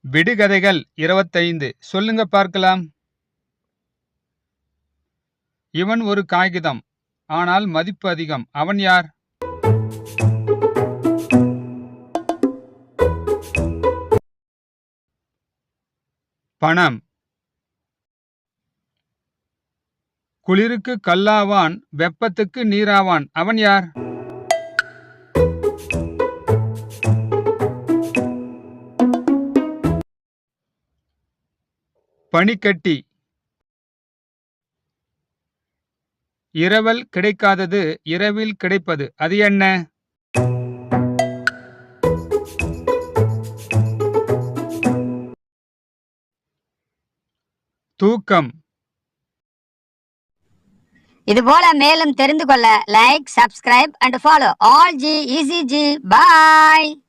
விடுகதைகள் 25 சொல்லுங்க பார்க்கலாம். இவன் ஒரு காகிதம், ஆனால் மதிப்பு அதிகம். அவன் யார்? பணம். குளிருக்கு கல்லாவான், வெப்பத்துக்கு நீராவான். அவன் யார்? பனிக்கட்டி. இரவல் கிடைக்காதது இரவில் கிடைப்பது. அது என்ன? தூக்கம். இதுபோல மேலும் தெரிந்து கொள்ள like, subscribe and follow all G easy G. Bye.